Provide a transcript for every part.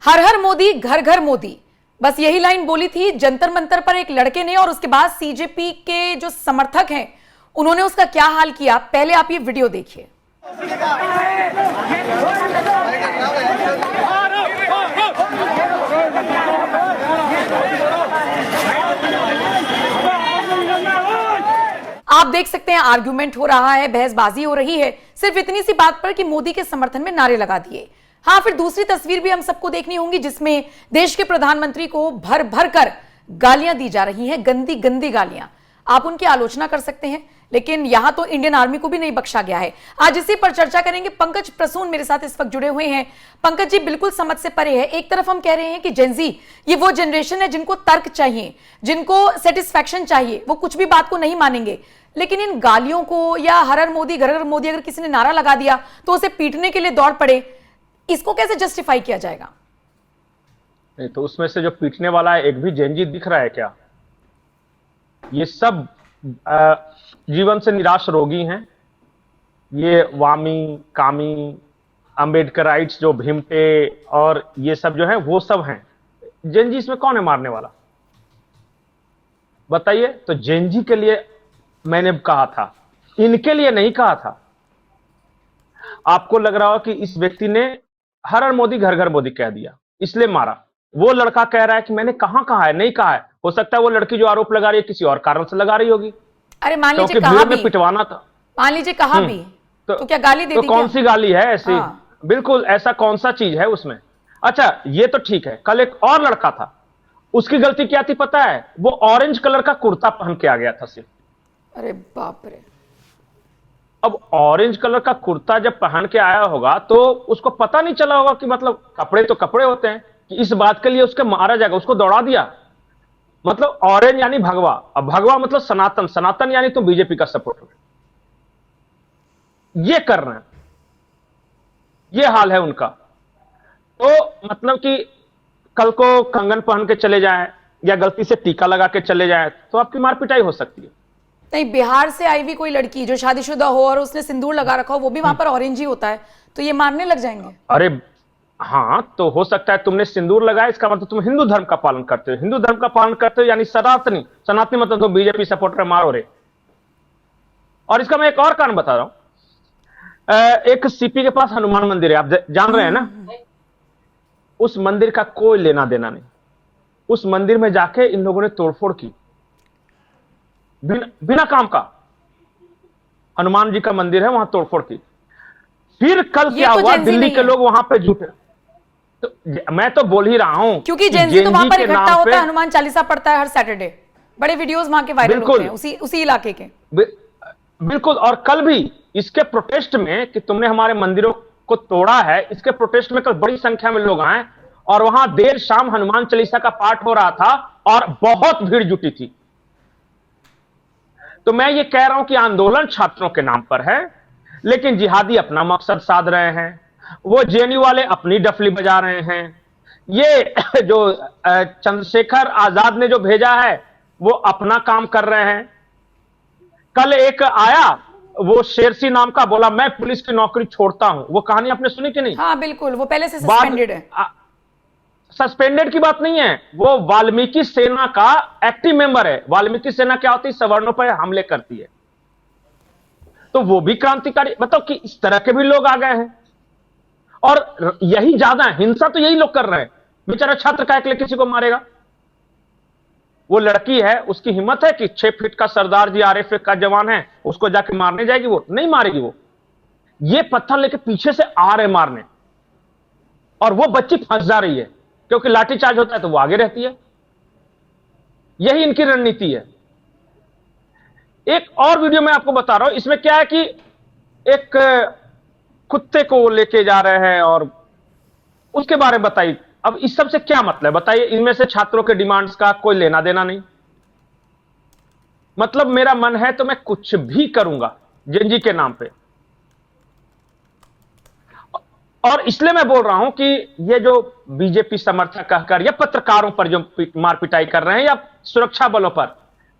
हर हर मोदी घर घर मोदी, बस यही लाइन बोली थी जंतर मंतर पर एक लड़के ने, और उसके बाद सीजेपी के जो समर्थक हैं उन्होंने उसका क्या हाल किया। पहले आप ये वीडियो देखिए। आप देख सकते हैं आर्गुमेंट हो रहा है, बहसबाजी हो रही है सिर्फ इतनी सी बात पर कि मोदी के समर्थन में नारे लगा दिए। हाँ, फिर दूसरी तस्वीर भी हम सबको देखनी होंगी जिसमें देश के प्रधानमंत्री को भर भर कर गालियां दी जा रही हैं, गंदी गंदी गालियां। आप उनकी आलोचना कर सकते हैं, लेकिन यहां तो इंडियन आर्मी को भी नहीं बख्शा गया है। आज इसी पर चर्चा करेंगे। पंकज प्रसून मेरे साथ इस वक्त जुड़े हुए हैं। पंकज जी, बिल्कुल समझ से परे है। एक तरफ हम कह रहे हैं कि जेनजी ये वो जनरेशन है जिनको तर्क चाहिए, जिनको सेटिस्फैक्शन चाहिए, वो कुछ भी बात को नहीं मानेंगे, लेकिन इन गालियों को या हर हर मोदी घर घर मोदी अगर किसी ने नारा लगा दिया तो उसे पीटने के लिए दौड़ पड़े, इसको कैसे जस्टिफाई किया जाएगा? नहीं तो उसमें से जो पीटने वाला है एक भी जेनजी दिख रहा है क्या? ये सब जीवन से निराश रोगी हैं। ये वामी, कामी, अंबेडकराइट्स जो भीमटे और ये सब जो है वो सब हैं। जेनजी इसमें कौन है मारने वाला? बताइए। तो जेनजी के लिए मैंने कहा था, इनके लिए नहीं कहा था। आपको लग रहा हो कि इस व्यक्ति ने हर हर मोदी घर घर मोदी कह दिया इसलिए मारा। वो लड़का कह रहा है कि मैंने कहां कहा है, नहीं कहा है। हो सकता है वो लड़की जो आरोप लगा रही है किसी और कारण से लगा रही होगी। अरे मान लीजिए कहा भी, पिटवाना था, मान लीजिए कहा भी, तो क्या गाली दे दी? कौन सी गाली है ऐसी? हाँ। बिल्कुल ऐसा कौन सा चीज है उसमें? अच्छा, ये तो ठीक है। कल एक और लड़का था, उसकी गलती क्या थी पता है? वो ऑरेंज कलर का कुर्ता पहन के आ गया था सिर्फ। अरे बाप रे। अब ऑरेंज कलर का कुर्ता जब पहन के आया होगा तो उसको पता नहीं चला होगा कि मतलब कपड़े तो कपड़े होते हैं, कि इस बात के लिए उसके मारा जाएगा। उसको दौड़ा दिया। मतलब ऑरेंज यानी भगवा, अब भगवा मतलब सनातन, सनातन यानी तुम बीजेपी का सपोर्टर। ये कर रहे हैं, ये हाल है उनका। तो मतलब कि कल को कंगन पहन के चले जाएं या गलती से टीका लगा के चले जाएं तो आपकी मार पिटाई हो सकती है। नहीं, बिहार से आई हुई कोई लड़की जो शादीशुदा हो और उसने सिंदूर लगा रखा हो, वो भी वहां पर ऑरेंज ही होता है, तो ये मारने लग जाएंगे? अरे हाँ, तो हो सकता है तुमने सिंदूर लगाया, इसका मतलब तुम हिंदू धर्म का पालन करते हो। हिंदू धर्म का पालन करते हो यानी सनातनी, सनातनी मतलब तुम बीजेपी सपोर्टर मारो रे। और इसका मैं एक और कारण बता रहा हूं। एक सीपी के पास हनुमान मंदिर है, आप जान रहे हैं ना? उस मंदिर का कोई लेना देना नहीं। उस मंदिर में जाके इन लोगों ने तोड़फोड़ की बिना काम का। हनुमान जी का मंदिर है, वहां तोड़फोड़ की। फिर कल क्या हुआ? दिल्ली के लोग वहां पे जुटे। तो मैं तो बोल ही रहा हूं, क्योंकि जेनजी तो वहां पर इकट्ठा होता है, हनुमान चालीसा पढ़ता है हर सैटरडे। बड़े वीडियोस वहां के वायरल होते हैं उसी इलाके के। बिल्कुल। और कल भी इसके प्रोटेस्ट में कि तुमने हमारे मंदिरों को तोड़ा है, इसके प्रोटेस्ट में कल बड़ी संख्या में लोग आए और वहां देर शाम हनुमान चालीसा का पाठ हो रहा था और बहुत भीड़ जुटी थी। तो मैं ये कह रहा हूं कि आंदोलन छात्रों के नाम पर है, लेकिन जिहादी अपना मकसद साध रहे हैं। वो जेएनयू वाले अपनी डफली बजा रहे हैं। ये जो चंद्रशेखर आजाद ने जो भेजा है वो अपना काम कर रहे हैं। कल एक आया वो शेरसी नाम का, बोला मैं पुलिस की नौकरी छोड़ता हूं। वो कहानी आपने सुनी कि नहीं? हाँ बिल्कुल, वो पहले से सस्पेंडेड है। सस्पेंडेड की बात नहीं है, वो वाल्मीकि सेना का एक्टिव मेंबर है। वाल्मीकि सेना क्या होती है? सवर्णों पर हमले करती है। तो वो भी क्रांतिकारी, मतलब कि इस तरह के भी लोग आ गए हैं। और यही ज्यादा हिंसा तो यही लोग कर रहे हैं। बेचारा छात्र का एक किसी को मारेगा। वो लड़की है, उसकी हिम्मत है कि 6 फीट का सरदार जी आरएएफ का जवान है, उसको जाके मारने जाएगी? वो नहीं मारेगी। वो ये पत्थर लेके पीछे से आ रहे मारने, और वो बच्ची फंस जा रही है क्योंकि लाठीचार्ज होता है तो वो आगे रहती है। यही इनकी रणनीति है। एक और वीडियो मैं आपको बता रहा हूं, इसमें क्या है कि एक कुत्ते को लेके जा रहे हैं और उसके बारे में बताइए। अब इस सब से क्या मतलब बताइए? इनमें से छात्रों के डिमांड्स का कोई लेना देना नहीं। मतलब मेरा मन है तो मैं कुछ भी करूंगा जेनजी के नाम पे। और इसलिए मैं बोल रहा हूं कि ये जो बीजेपी समर्थक कहकर या पत्रकारों पर जो मार पिटाई कर रहे हैं या सुरक्षा बलों पर,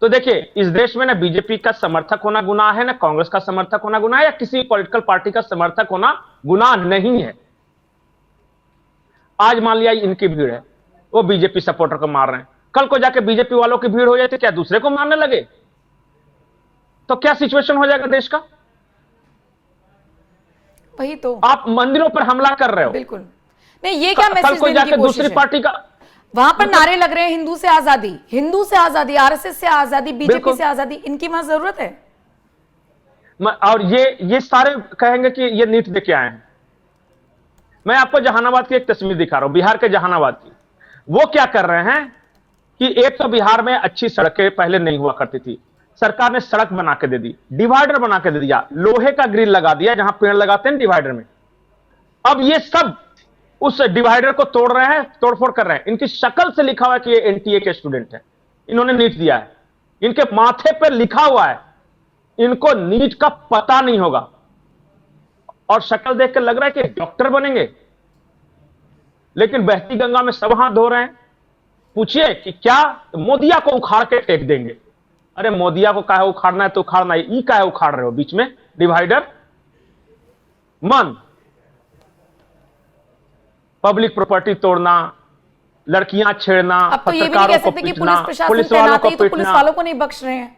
तो देखिए इस देश में ना बीजेपी का समर्थक होना गुनाह है, ना कांग्रेस का समर्थक होना गुनाह है, या किसी पॉलिटिकल पार्टी का समर्थक होना गुनाह नहीं है। आज मान लिया इनकी भीड़ है, वो बीजेपी सपोर्टर को मार रहे हैं, कल को जाके बीजेपी वालों की भीड़ हो जाए तो क्या दूसरे को मारने लगे? तो क्या सिचुएशन हो जाएगा देश का? वही तो आप मंदिरों पर हमला कर रहे हो, बिल्कुल नहीं, ये क्या कल मैसेज को देने की जाके कोशिश दूसरी है? पार्टी का वहां पर नारे लग रहे हैं हिंदू से आजादी, हिंदू से आजादी, आरएसएस से आजादी, बीजेपी बिल्कुल। से आजादी, इनकी वहां जरूरत है? और ये सारे कहेंगे कि ये नीट दे के आए हैं। मैं आपको जहानाबाद की एक तस्वीर दिखा रहा हूं, बिहार के जहानाबाद की। वो क्या कर रहे हैं कि एक तो बिहार में अच्छी सड़कें पहले नहीं हुआ करती थी, सरकार ने सड़क बना के दे दी, डिवाइडर बना के दे दिया, लोहे का ग्रिल लगा दिया जहां पेड़ लगाते हैं डिवाइडर में। अब ये सब उस डिवाइडर को तोड़ रहे हैं, तोड़फोड़ कर रहे हैं। इनकी शक्ल से लिखा हुआ है कि ये एनटीए के स्टूडेंट है, इन्होंने नीट दिया है, इनके माथे पर लिखा हुआ है, इनको नीट का पता नहीं होगा, और शक्ल देख कर लग रहा है कि डॉक्टर बनेंगे। लेकिन बहती गंगा में सब हाथ धो रहे हैं। पूछिए कि क्या मोदिया को उखाड़ के फेंक देंगे? अरे मोदिया को काहे उखाड़ना है तो उखाड़ना है, ई काहे उखाड़ रहे हो बीच में डिवाइडर? मन पब्लिक प्रॉपर्टी तोड़ना, लड़कियां छेड़ना, अब तो ये भी नहीं कह सकते कि पुलिस प्रशासन पुलिस वालों तैनात को है तो पुलिस पीटना। वालों को नहीं बख्श रहे हैं।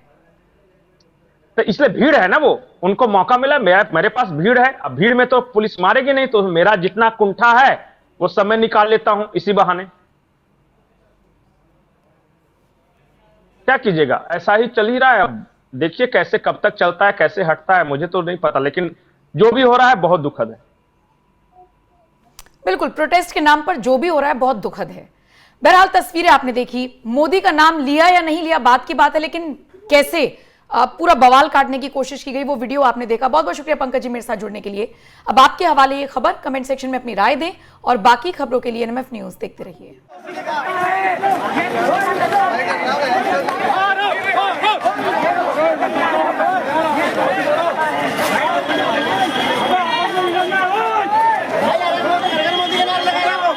तो इसलिए भीड़ है ना, वो उनको मौका मिला, मेरे पास भीड़ है। अब भीड़ में तो पुलिस मारेगी नहीं, तो मेरा जितना कुंठा है वो समय निकाल लेता हूं इसी बहाने। क्या कीजिएगा, ऐसा ही चल ही रहा है। अब देखिए कैसे कब तक चलता है, कैसे हटता है, मुझे तो नहीं पता, लेकिन जो भी हो रहा है बहुत दुखद है। बिल्कुल, प्रोटेस्ट के नाम पर जो भी हो रहा है बहुत दुखद है। बहरहाल तस्वीरें आपने देखी, मोदी का नाम लिया या नहीं लिया बात की बात है, लेकिन कैसे पूरा बवाल काटने की कोशिश की गई वो वीडियो आपने देखा। बहुत बहुत शुक्रिया पंकज जी मेरे साथ जुड़ने के लिए। अब आपके हवाले ये खबर कमेंट सेक्शन में अपनी राय दें और बाकी खबरों के लिए एनएमएफ न्यूज देखते रहिए।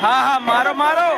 हाँ हाँ, मारो मारो।